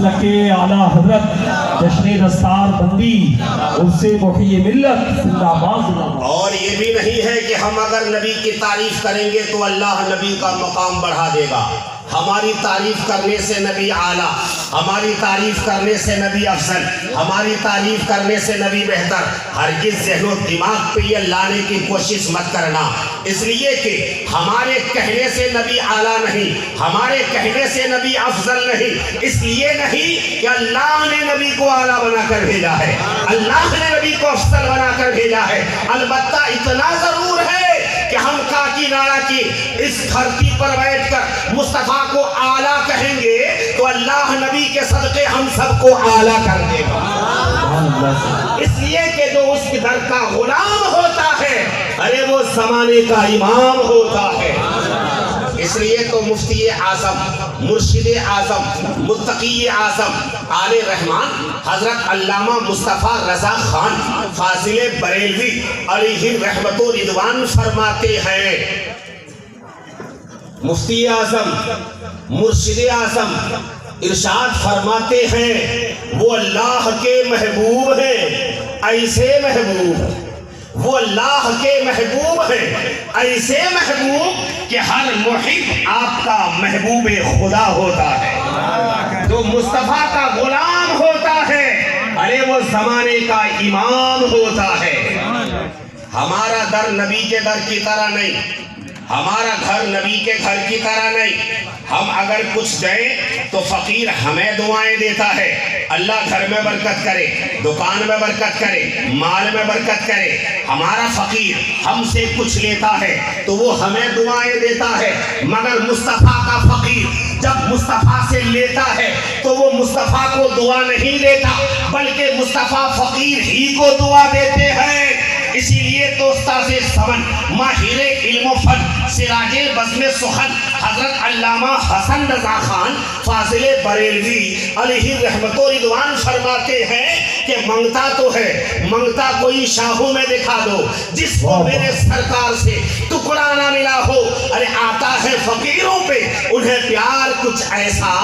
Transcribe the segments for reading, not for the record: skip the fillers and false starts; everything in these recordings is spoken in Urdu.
مسلک اعلیٰ حضرت جشن دستار بندی اس سے محی ملت زندہ باد۔ اور یہ بھی نہیں ہے کہ ہم اگر نبی کی تعریف کریں گے تو اللہ نبی کا مقام بڑھا دے گا۔ ہماری تعریف کرنے سے نبی اعلیٰ، ہماری تعریف کرنے سے نبی افضل، ہماری تعریف کرنے سے نبی بہتر، ہرگز ذہن و دماغ پہ یہ لانے کی کوشش مت کرنا، اس لیے کہ ہمارے کہنے سے نبی اعلیٰ نہیں، ہمارے کہنے سے نبی افضل نہیں، اس لیے نہیں کہ اللہ نے نبی کو اعلیٰ بنا کر بھیجا ہے، اللہ نے نبی کو افضل بنا کر بھیجا ہے۔ البتہ اتنا ضرور ہے کہ ہم کاکیناڑا کی اس دھرتی پر بیٹھ کر مصطفیٰ کو اعلیٰ کہیں گے تو اللہ نبی کے صدقے ہم سب کو اعلیٰ کر دے گا، اس لیے کہ جو اس کے در کا غلام ہوتا ہے ارے وہ زمانے کا امام ہوتا ہے۔ اس لیے تو مفتی اعظم، مرشد اعظم، متقی اعظم آل رحمان حضرت علامہ مصطفیٰ رضا خان فاضل بریلوی علیہ رحمت و رضوان فرماتے ہیں، مفتی اعظم، مرشد اعظم ارشاد فرماتے ہیں وہ اللہ کے محبوب ہیں، ایسے محبوب، وہ اللہ کے محبوب ہیں، ایسے محبوب کہ ہر محب آپ کا محبوب خدا ہوتا ہے، جو مصطفیٰ کا غلام ہوتا ہے ارے وہ زمانے کا امام ہوتا ہے۔ ہمارا در نبی کے در کی طرح نہیں، ہمارا گھر نبی کے گھر کی طرح نہیں، ہم اگر کچھ دیں تو فقیر ہمیں دعائیں دیتا ہے، اللہ گھر میں برکت کرے، دکان میں برکت کرے، مال میں برکت کرے۔ ہمارا فقیر ہم سے کچھ لیتا ہے تو وہ ہمیں دعائیں دیتا ہے، مگر مصطفیٰ کا فقیر جب مصطفیٰ سے لیتا ہے تو وہ مصطفیٰ کو دعا نہیں دیتا بلکہ مصطفیٰ فقیر ہی کو دعا دیتے ہیں۔ اسی لیے تو استاذ سمن، ماہر علم و فن، سراج بزم سخن حضرت علامہ حسن رضا خان فاضل بریلوی علیہ رحمت و رضوان فرماتے ہیں کہ منگتا تو ہے، منگتا کوئی شاہوں میں دکھا دو جس کو میرے سرکار سے ٹکڑا نہ ملا ہو، ارے آتا ہے فقیروں پہ انہیں پیار کچھ ایسا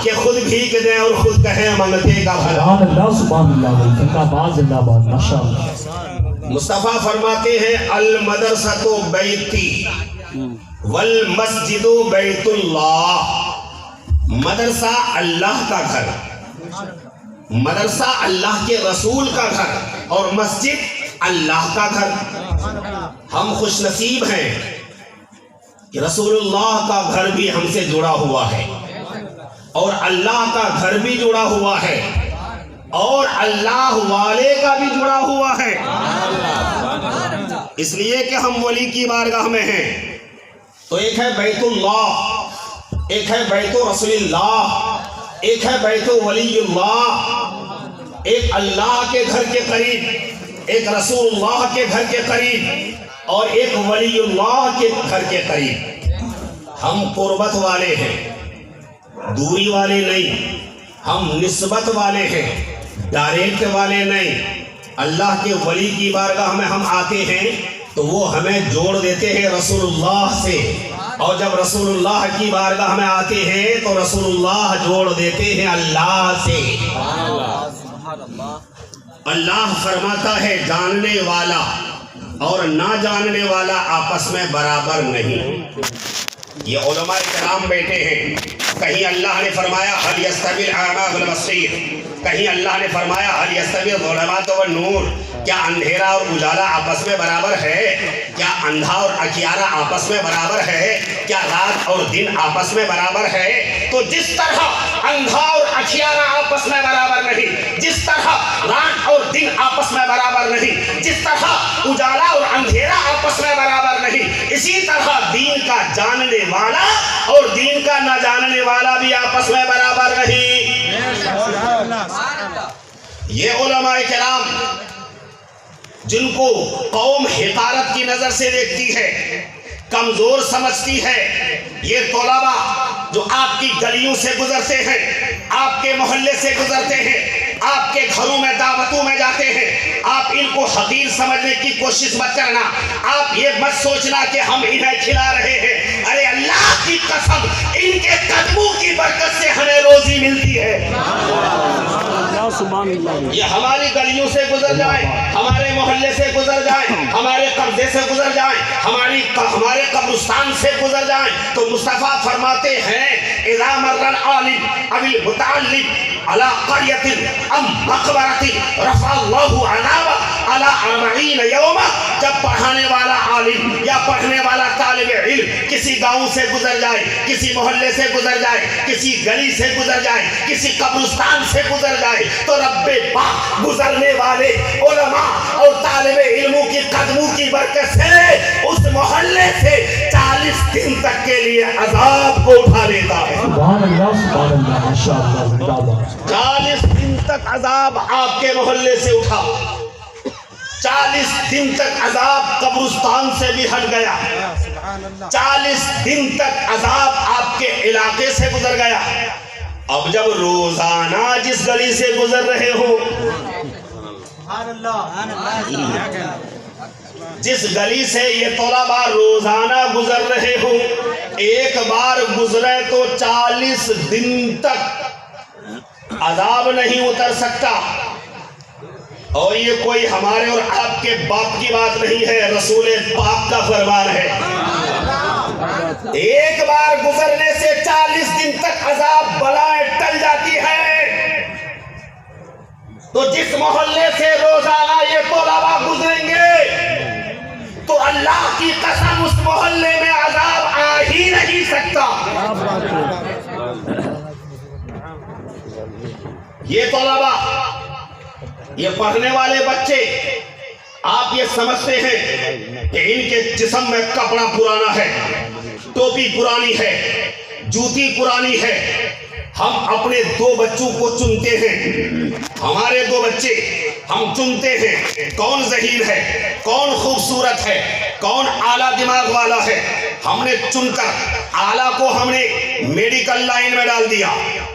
کہ خود بھیگ دیں اور خود کہیں منگتے کا بھلا۔ سبحان اللہ، سبحان اللہ، زندہ باد، زندہ باد، ماشاءاللہ۔ مصطفیٰ فرماتے ہیں المدرسۃ بیتی والمسجد بیت اللہ، مدرسہ اللہ کا گھر، مدرسہ اللہ کے رسول کا گھر اور مسجد اللہ کا گھر۔ ہم خوش نصیب ہیں کہ رسول اللہ کا گھر بھی ہم سے جڑا ہوا ہے اور اللہ کا گھر بھی جڑا ہوا ہے اور اللہ والے کا بھی جڑا ہوا ہے، اس لیے کہ ہم ولی کی بارگاہ میں ہیں۔ تو ایک ہے بیت اللہ، ایک ہے بیت رسول اللہ، ایک ہے بیت ولی اللہ، ایک اللہ کے گھر کے قریب، ایک رسول اللہ کے گھر کے قریب اور ایک ولی اللہ کے گھر کے قریب۔ ہم قربت والے ہیں، دوری والے نہیں، ہم نسبت والے ہیں، ڈائریکٹ والے نہیں۔ اللہ کے ولی کی بارگاہ میں ہم آتے ہیں تو وہ ہمیں جوڑ دیتے ہیں رسول اللہ سے، اور جب رسول اللہ کی بارگاہ میں آتے ہیں تو رسول اللہ جوڑ دیتے ہیں اللہ سے۔ اللہ فرماتا ہے جاننے والا اور نہ جاننے والا آپس میں برابر نہیں۔ یہ علماء کرام بیٹھے ہیں، کہیں اللہ نے فرمایا حل یستوی الاعمی والبصیر، کہیں اللہ نے فرمایا حل یستوی الظلمات والنور، کیا اندھیرا اور اجالا آپس میں برابر ہے؟ کیا اندھا اور اکیارا آپس میں برابر ہے؟ کیا رات اور دن آپس میں برابر ہے؟ تو جس طرح اندھا اور اکیارا آپس میں برابر نہیں، جس طرح رات اور دن آپس میں برابر نہیں، جس طرح اجالا اور اندھیرا آپس میں برابر نہیں، اسی طرح دین کا جاننے والا اور دین کا نہ جاننے والا بھی آپس میں برابر نہیں۔ یہ علماء کرام جن کو قوم حقارت کی نظر سے دیکھتی ہے، کمزور سمجھتی ہے، یہ طلباء جو آپ کی گلیوں سے گزرتے ہیں، آپ کے محلے سے گزرتے ہیں، آپ کے گھروں میں دعوتوں میں جاتے ہیں، آپ ان کو حقیر سمجھنے کی کوشش مت کرنا، آپ یہ مت سوچنا کہ ہم انہیں کھلا رہے ہیں، ارے اللہ کی قسم ان کے قدموں کی برکت سے ہمیں روزی ملتی ہے۔ یہ ہماری گلیوں سے گزر جائیں، ہمارے محلے سے گزر جائیں، ہمارے قبضے سے گزر جائیں، ہمارے قبرستان سے گزر جائیں، تو مصطفیٰ فرماتے ہیں اذا مر العالم او المتعلم على قرية ام مقبرة رفع الله عذابه على 40 يوما، جب پڑھانے والا عالم یا پڑھنے والا طالب علم کسی گاؤں سے گزر جائے، کسی محلے سے گزر جائے، کسی گلی سے گزر جائے، کسی قبرستان سے گزر جائے، تو رب پاک گزرنے والے علماء اور طالب علموں کی قدموں کی برکت سے اس محلے سے 40 دن تک کے لیے عذاب کو اٹھا لیتا ہے۔ سبحان اللہ ماشاءاللہ زندہ باد۔ 40 دن تک عذاب آپ کے محلے سے اٹھا، 40 دن تک عذاب قبرستان سے بھی ہٹ گیا، 40 دن تک عذاب آپ کے علاقے سے گزر گیا۔ اب جب روزانہ جس گلی سے گزر رہے ہو، جس گلی سے یہ طلباء روزانہ گزر رہے ہو، ایک بار گزرے تو 40 دن تک عذاب نہیں اتر سکتا۔ اور یہ کوئی ہمارے اور آپ کے باپ کی بات نہیں ہے، رسول پاک کا فرمان ہے۔ ایک بار گزرنے سے 40 دن تک عذاب بلائیں ٹل جاتی ہے۔ تو جس محلے سے روزانہ یہ طلباء گزریں گے تو اللہ کی قسم اس محلے میں عذاب آ ہی نہیں سکتا۔ یہ طلباء، یہ پڑھنے والے بچے، آپ یہ سمجھتے ہیں کہ ان کے جسم میں کپڑا پرانا ہے، ٹوپی پرانی ہے، جوتی پرانی ہے۔ ہم اپنے 2 بچوں کو چنتے ہیں، ہمارے 2 بچے ہم چنتے ہیں کون ذہین ہے، کون خوبصورت ہے، کون اعلیٰ دماغ والا ہے۔ ہم نے چن کر اعلیٰ کو ہم نے میڈیکل لائن میں ڈال دیا،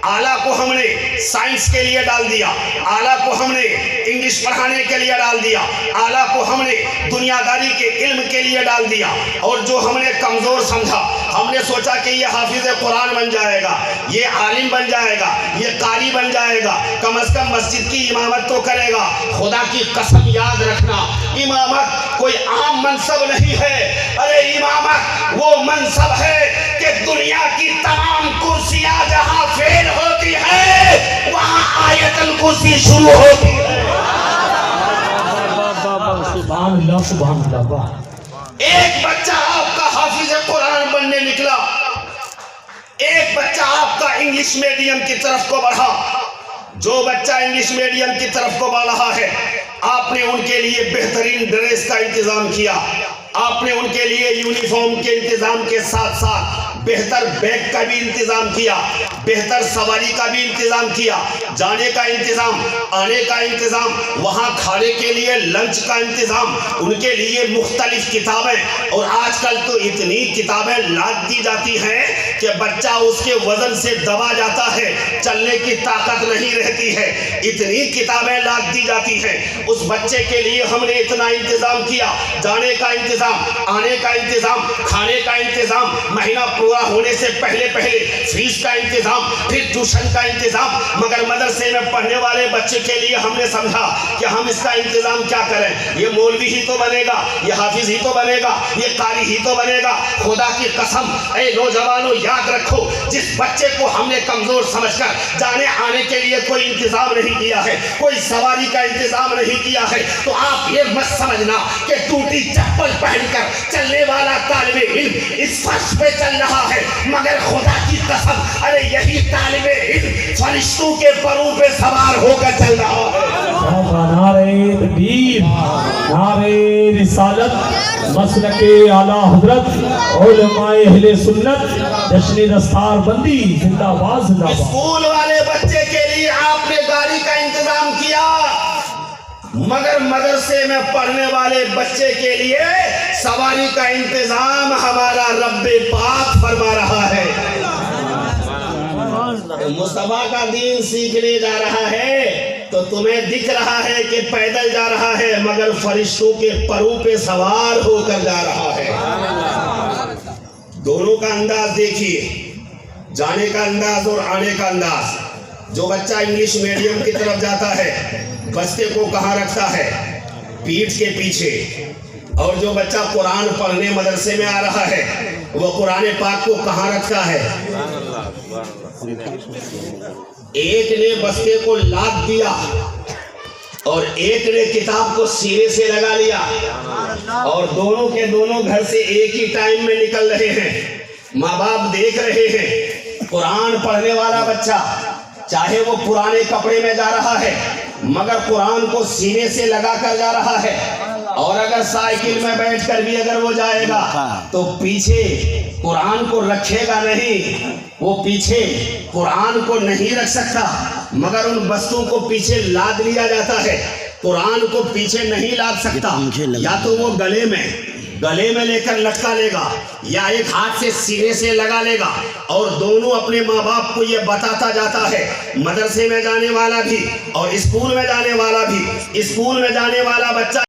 اعلیٰ کو ہم نے سائنس کے لیے ڈال دیا، اعلیٰ کو ہم نے انگلش پڑھانے کے لیے ڈال دیا، اعلیٰ کو ہم نے دنیا داری کے علم کے لیے ڈال دیا، اور جو ہم نے کمزور سمجھا، ہم نے سوچا کہ یہ حافظ قرآن بن جائے گا، یہ عالم بن جائے گا، یہ قاری بن جائے گا، کم از کم مسجد کی امامت تو کرے گا۔ خدا کی قسم یاد رکھنا، امامت کوئی عام منصب نہیں ہے، ارے امامت وہ منصب ہے کہ دنیا کی تمام کرسیاں جہاں فیل ہوتی ہے وہاں آیت الکرسی شروع ہوتی ہے۔ سبحان اللہ سبحان اللہ۔ ایک بچہ آپ کا حافظ قرآن بننے نکلا، ایک بچہ آپ کا انگلش میڈیم کی طرف کو بڑھا۔ جو بچہ انگلش میڈیم کی طرف کو بڑھ رہا ہے، آپ نے ان کے لیے بہترین ڈریس کا انتظام کیا، آپ نے ان کے لیے یونیفارم کے انتظام کے ساتھ ساتھ بہتر بیگ کا بھی انتظام کیا، بہتر سواری کا بھی انتظام کیا، جانے کا انتظام، آنے کا انتظام، وہاں کھانے کے لیے لنچ کا انتظام، ان کے لیے مختلف کتابیں، اور آج کل تو اتنی کتابیں لاد دی جاتی ہیں کہ بچہ اس کے وزن سے دبا جاتا ہے، چلنے کی طاقت نہیں رہتی ہے، اتنی کتابیں لاد دی جاتی ہیں۔ اس بچے کے لیے ہم نے اتنا انتظام کیا، جانے کا انتظام، آنے کا انتظام، کھانے کا انتظام، مہینہ پورا ہونے سے پہلے فیس کا انتظام، پھر ٹیوشن کا انتظام۔ مگر مدرسے میں پڑھنے والے بچے کے لیے ہم نے سمجھا کہ ہم اس کا انتظام کیا کریں، یہ مولوی ہی تو بنے گا، یہ حافظ ہی تو بنے گا، یہ قاری ہی تو بنے گا۔ خدا کی قسم اے نوجوانوں یاد رکھو، جس بچے کو ہم نے کمزور سمجھ کر جانے آنے کے لیے کوئی انتظام نہیں کیا ہے، کوئی سواری کا انتظام نہیں کیا ہے، تو آپ یہ مت سمجھنا کہ ٹوٹی چپل پہن کر چلنے والا طالب علم اس فرش پہ چل رہا ہے، مگر خدا کی قسم ارے یہی طالب علم فرشتوں کے پروں پہ سوار ہو کر چل رہا ہے۔ نعرہ تکبیر، نعرہ رسالت، مسلک اعلیٰ حضرت، علماء اہل سنت، جشن دستار بندی زندہ باد زندہ باد۔ اسکول والے بچے کے لیے آپ نے گاڑی کا انتظام کیا، مگر مدرسے میں پڑھنے والے بچے کے لیے سواری کا انتظام ہمارا رب پاک فرما رہا ہے۔ مصطفیٰ کا دین سیکھنے جا رہا ہے تو تمہیں دکھ رہا ہے کہ پیدل جا رہا ہے، مگر فرشتوں کے پروں پہ سوار ہو کر جا رہا ہے۔ دونوں کا انداز دیکھیے، جانے کا انداز اور آنے کا انداز۔ جو بچہ انگلش میڈیم کی طرف جاتا ہے بستے کو کہاں رکھتا ہے؟ پیٹھ کے پیچھے۔ اور جو بچہ قرآن پڑھنے مدرسے میں آ رہا ہے وہ قرآن پاک کو کہاں رکھتا ہے؟ ایک نے بستے کو لاد دیا اور ایک نے کتاب کو سینے سے لگا لیا، اور دونوں کے دونوں گھر سے ایک ہی ٹائم میں نکل رہے ہیں۔ ماں باپ دیکھ رہے ہیں، قرآن پڑھنے والا بچہ چاہے وہ پرانے کپڑے میں جا رہا ہے مگر قرآن کو سینے سے لگا کر جا رہا ہے، اور اگر سائیکل میں بیٹھ کر بھی اگر وہ جائے گا تو پیچھے قرآن کو رکھے گا نہیں، وہ پیچھے قرآن کو نہیں رکھ سکتا، مگر ان بستوں کو پیچھے لاد لیا جاتا ہے۔ قرآن کو پیچھے نہیں لاد سکتا، یا تو وہ گلے میں لے کر لٹکا لے گا یا ایک ہاتھ سے سینے سے لگا لے گا، اور دونوں اپنے ماں باپ کو یہ بتاتا جاتا ہے۔ مدرسے میں جانے والا بھی اور اسکول میں جانے والا بھی، اسکول میں جانے والا بچہ